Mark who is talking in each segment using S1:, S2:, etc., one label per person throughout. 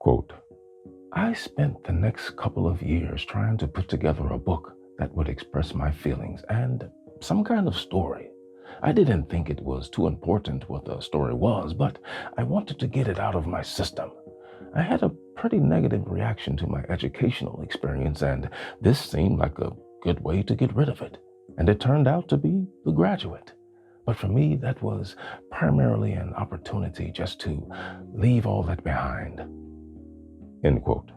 S1: Quote, I spent the next couple of years trying to put together a book that would express my feelings and some kind of story. I didn't think it was too important what the story was, but I wanted to get it out of my system. I had a pretty negative reaction to my educational experience, and this seemed like a good way to get rid of it. And it turned out to be The Graduate. But for me, that was primarily an opportunity just to leave all that behind. End quote.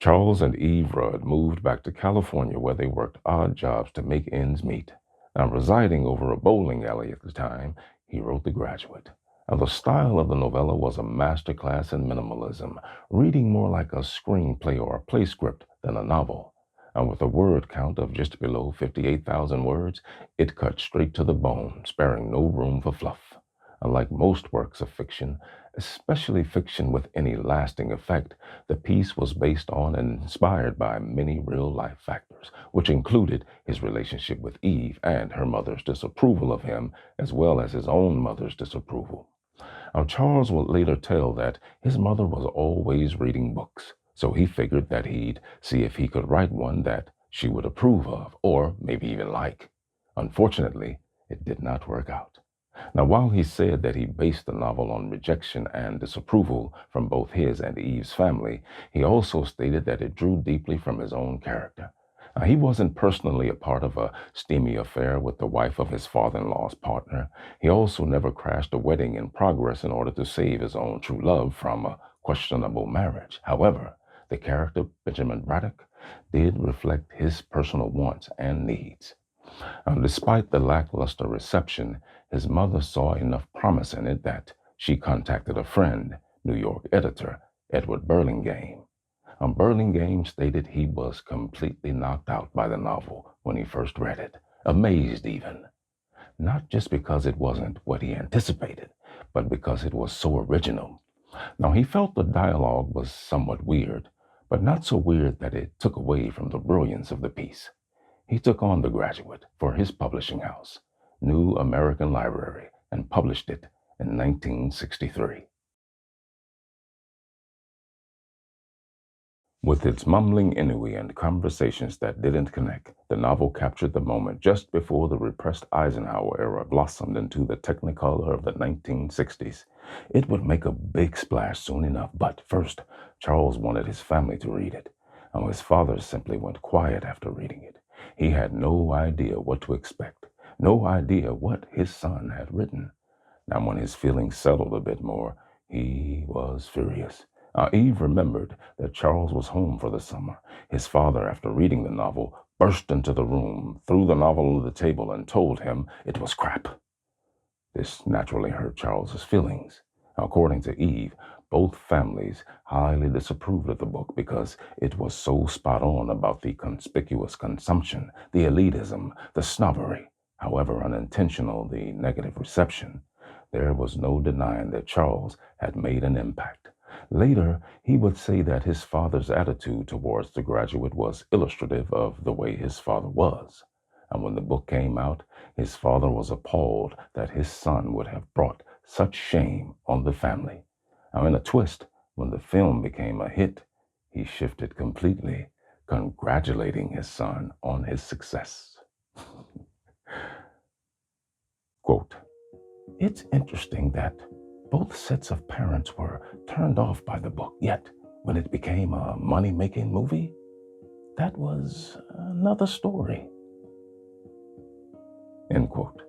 S1: Charles and Eve Rudd moved back to California where they worked odd jobs to make ends meet. Now, residing over a bowling alley at the time, he wrote The Graduate. Now, the style of the novella was a masterclass in minimalism, reading more like a screenplay or a play script than a novel. And with a word count of just below 58,000 words, it cut straight to the bone, sparing no room for fluff. Unlike most works of fiction, especially fiction with any lasting effect, the piece was based on and inspired by many real-life factors, which included his relationship with Eve and her mother's disapproval of him, as well as his own mother's disapproval. Now, Charles would later tell that his mother was always reading books, so he figured that he'd see if he could write one that she would approve of, or maybe even like. Unfortunately, it did not work out. Now, while he said that he based the novel on rejection and disapproval from both his and Eve's family, he also stated that it drew deeply from his own character. Now, he wasn't personally a part of a steamy affair with the wife of his father-in-law's partner. He also never crashed a wedding in progress in order to save his own true love from a questionable marriage. However, the character, Benjamin Braddock, did reflect his personal wants and needs. Despite the lackluster reception, his mother saw enough promise in it that she contacted a friend, New York editor Edward Burlingame. Burlingame stated he was completely knocked out by the novel when he first read it, amazed even. Not just because it wasn't what he anticipated, but because it was so original. Now, he felt the dialogue was somewhat weird, but not so weird that it took away from the brilliance of the piece. He took on The Graduate for his publishing house, New American Library, and published it in 1963. With its mumbling ennui and conversations that didn't connect, the novel captured the moment just before the repressed Eisenhower era blossomed into the technicolor of the 1960s. It would make a big splash soon enough, but first, Charles wanted his family to read it, and his father simply went quiet after reading it. He had no idea what to expect, no idea what his son had written. Now, when his feelings settled a bit more, he was furious. Eve remembered that Charles was home for the summer. His father, after reading the novel, burst into the room, threw the novel on the table, and told him it was crap. This naturally hurt Charles's feelings. According to Eve, both families highly disapproved of the book because it was so spot on about the conspicuous consumption, the elitism, the snobbery. However unintentional the negative reception, there was no denying that Charles had made an impact. Later, he would say that his father's attitude towards The Graduate was illustrative of the way his father was. And when the book came out, his father was appalled that his son would have brought such shame on the family. Now, in a twist, when the film became a hit, he shifted completely, congratulating his son on his success. Quote, it's interesting that both sets of parents were turned off by the book, yet when it became a money-making movie, that was another story. End quote.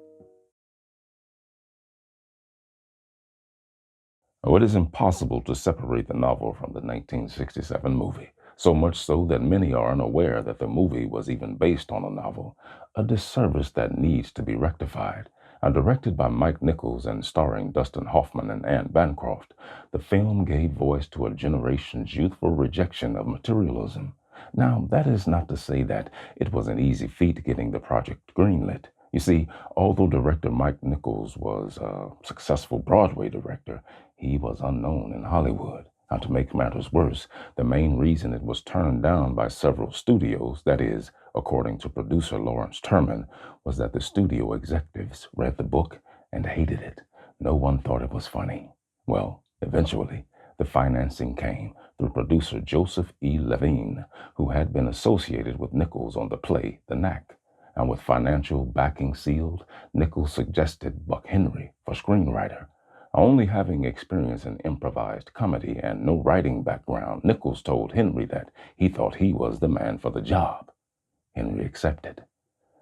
S1: It is impossible to separate the novel from the 1967 movie, so much so that many are unaware that the movie was even based on a novel, a disservice that needs to be rectified. Directed by Mike Nichols and starring Dustin Hoffman and Anne Bancroft, the film gave voice to a generation's youthful rejection of materialism. Now, that is not to say that it was an easy feat getting the project greenlit. You see, although director Mike Nichols was a successful Broadway director, he was unknown in Hollywood. Now, to make matters worse, the main reason it was turned down by several studios, that is, according to producer Lawrence Terman, was that the studio executives read the book and hated it. No one thought it was funny. Well, eventually, The financing came through producer Joseph E. Levine, who had been associated with Nichols on the play The Knack. And with financial backing sealed, Nichols suggested Buck Henry for screenwriter. Only having experience in improvised comedy and no writing background, Nichols told Henry that he thought he was the man for the job. Henry accepted.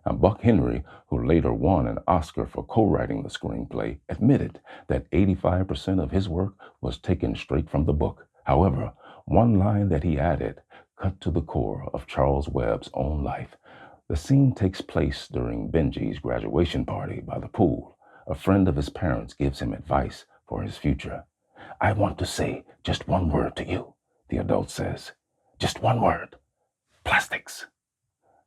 S1: And Buck Henry, who later won an Oscar for co-writing the screenplay, admitted that 85% of his work was taken straight from the book. However, one line that he added cut to the core of Charles Webb's own life. The scene takes place during Benji's graduation party by the pool. A friend of his parents gives him advice for his future. "I want to say just one word to you," the adult says. "Just one word. Plastics."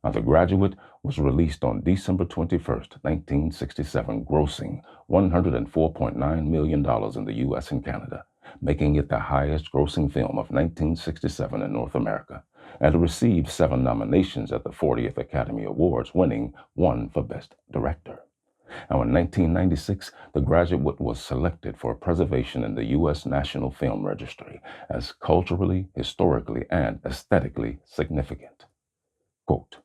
S1: Now, The Graduate was released on December 21st, 1967, grossing $104.9 million in the U.S. and Canada, making it the highest grossing film of 1967 in North America, and it received 7 nominations at the 40th Academy Awards, winning 1 for Best Director. Now, in 1996, The Graduate was selected for preservation in the U.S. National Film Registry as culturally, historically, and aesthetically significant. Quote,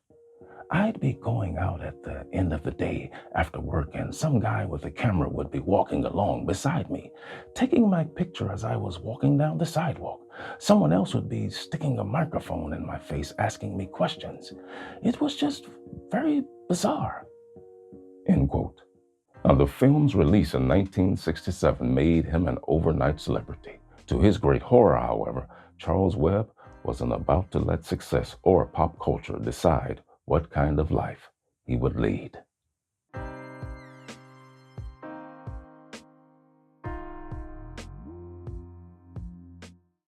S1: "I'd be going out at the end of the day after work, and some guy with a camera would be walking along beside me, taking my picture as I was walking down the sidewalk. Someone else would be sticking a microphone in my face, asking me questions. It was just very bizarre." End quote. Now, the film's release in 1967 made him an overnight celebrity. To his great horror, however, Charles Webb wasn't about to let success or pop culture decide what kind of life he would lead.